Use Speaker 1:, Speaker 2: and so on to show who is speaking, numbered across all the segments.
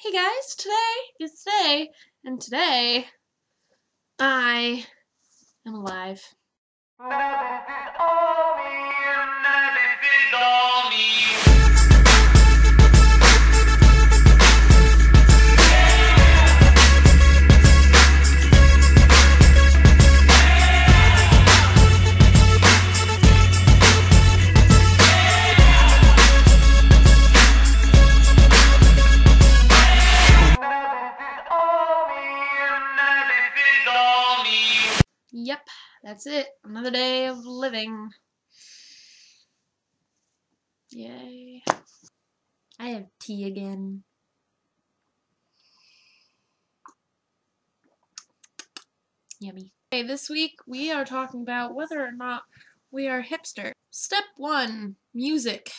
Speaker 1: Hey guys, today, and today I am alive. Yep, that's it. Another day of living. Yay. I have tea again. Yummy. Okay, this week we are talking about whether or not we are hipster. Step 1, music.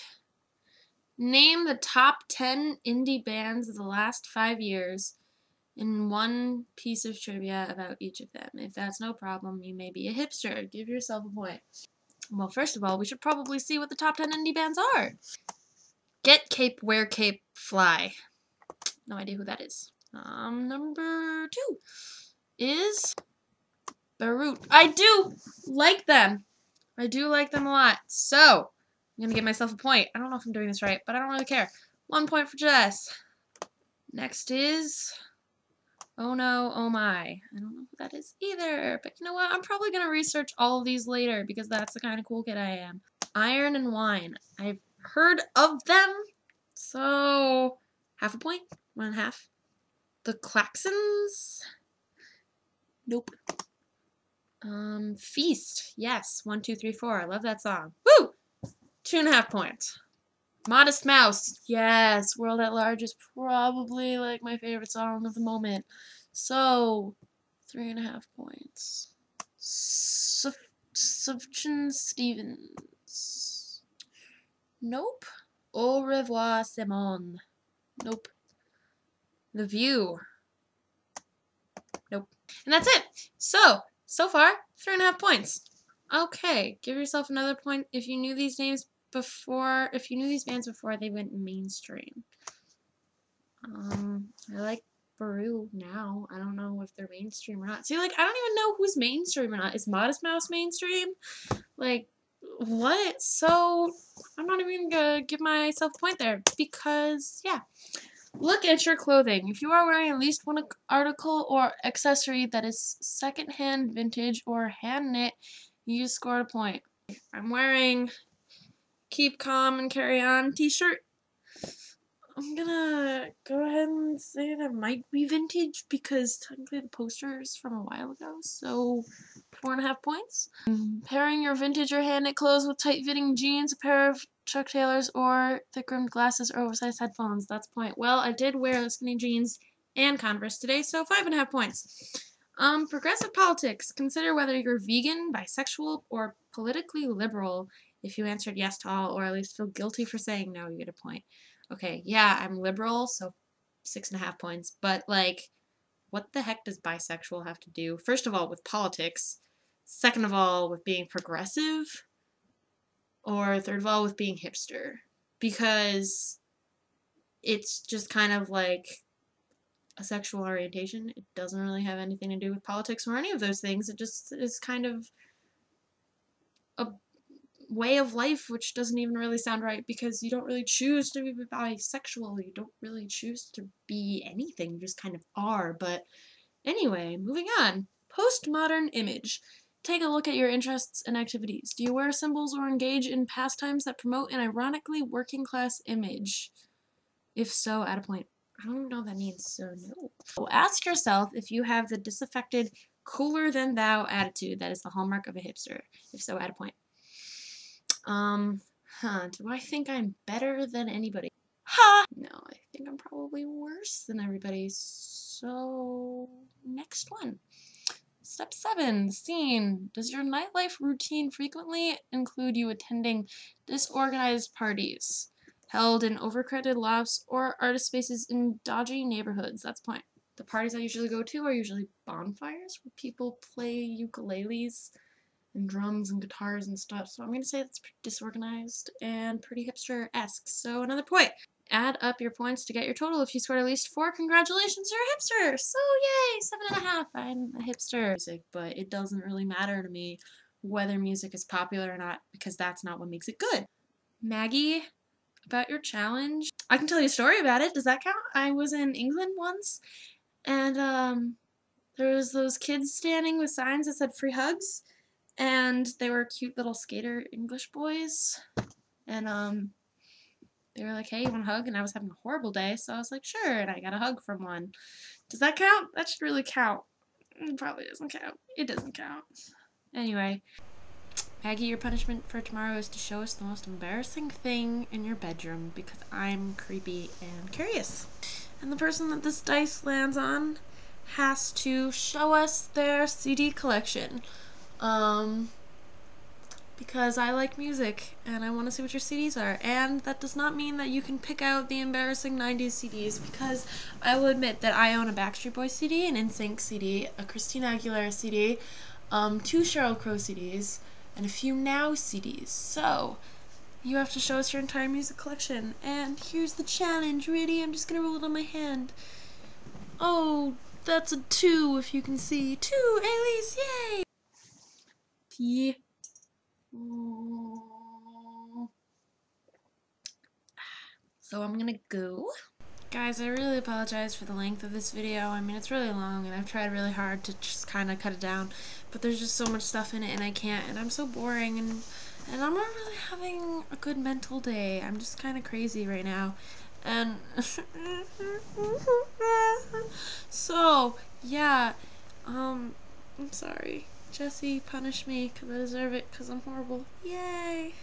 Speaker 1: Name the top 10 indie bands of the last 5 years and one piece of trivia about each of them. If that's no problem, you may be a hipster. Give yourself a point. Well, first of all, we should probably see what the top 10 indie bands are. Get Cape, Wear Cape, Fly. No idea who that is. Number 2 is Beirut. I do like them. I do like them a lot. So, I'm gonna give myself a point. I don't know if I'm doing this right, but I don't really care. 1 point for Jess. Next is Oh No, Oh My. I don't know who that is either, but you know what? I'm probably gonna research all of these later because that's the kind of cool kid I am. Iron and Wine. I've heard of them, so half a point, 1.5. The Klaxons. Nope. Feast. Yes, 1, 2, 3, 4. I love that song. Woo! 2.5 points. Modest Mouse. Yes, World at Large is probably like my favorite song of the moment. So, 3.5 points. Sufjan Stevens. Nope. Au revoir, Simone. Nope. The View. Nope. And that's it. So far, 3.5 points. Okay, give yourself another point if you knew these names before, if you knew these bands before they went mainstream. I like Beirut now. I don't know if they're mainstream or not. See, like, I don't even know who's mainstream or not. Is Modest Mouse mainstream? Like, what? So, I'm not even gonna give myself a point there because, yeah. Look at your clothing. If you are wearing at least one article or accessory that is secondhand, vintage, or hand knit, you scored a point. I'm wearing Keep Calm and Carry On t-shirt. I'm gonna go ahead and say that might be vintage because technically the poster is from a while ago, so 4.5 points. Pairing your vintage or hand knit clothes with tight-fitting jeans, a pair of Chuck Taylors, or thick-rimmed glasses or oversized headphones. That's a point. Well, I did wear skinny jeans and Converse today, so 5.5 points. Progressive politics. Consider whether you're vegan, bisexual, or politically liberal. If you answered yes to all, or at least feel guilty for saying no, you get a point. Okay, yeah, I'm liberal, so 6.5 points. But, like, what the heck does bisexual have to do? First of all, with politics. Second of all, with being progressive. Or third of all, with being hipster. Because it's just kind of like a sexual orientation. It doesn't really have anything to do with politics or any of those things. It just is kind of a way of life, which doesn't even really sound right because you don't really choose to be bisexual. You don't really choose to be anything. You just kind of are. But anyway, moving on. Postmodern image. Take a look at your interests and activities. Do you wear symbols or engage in pastimes that promote an ironically working class image? If so, add a point. I don't know what that means, so no. So ask yourself if you have the disaffected, cooler than thou attitude that is the hallmark of a hipster. If so, add a point. Do I think I'm better than anybody? Ha! No, I think I'm probably worse than everybody. So, next one. Step 7, scene. Does your nightlife routine frequently include you attending disorganized parties held in overcrowded lofts or artist spaces in dodgy neighborhoods? That's point. The parties I usually go to are usually bonfires where people play ukuleles and drums and guitars and stuff. So I'm going to say that's pretty disorganized and pretty hipster-esque. So another point. Add up your points to get your total. If you scored at least 4, congratulations, you're a hipster. So yay, 7.5. I'm a hipster. Music, but it doesn't really matter to me whether music is popular or not because that's not what makes it good. Maggie, about your challenge. I can tell you a story about it. Does that count? I was in England once, and there was those kids standing with signs that said free hugs, and they were cute little skater English boys, and they were like, hey, you want a hug? And I was having a horrible day, so I was like, sure, and I got a hug from one. Does that count? That should really count. It probably doesn't count. It doesn't count. Anyway, Maggie, your punishment for tomorrow is to show us the most embarrassing thing in your bedroom because I'm creepy and curious. And the person that this dice lands on has to show us their CD collection. Because I like music and I want to see what your CDs are. And that does not mean that you can pick out the embarrassing 90s CDs because I will admit that I own a Backstreet Boys CD, an NSYNC CD, a Christina Aguilera CD, 2 Sheryl Crow CDs, and a few Now CDs. So, you have to show us your entire music collection. And here's the challenge. Ready? I'm just going to roll it on my hand. Oh, that's a 2 if you can see. 2, Elise, yay! T. So I'm gonna go. Guys, I really apologize for the length of this video. I mean, it's really long and I've tried really hard to just kind of cut it down, but there's just so much stuff in it and I can't, and I'm so boring, and I'm not really having a good mental day. I'm just kind of crazy right now. And so, yeah, I'm sorry. Jesse, punish me because I deserve it because I'm horrible. Yay!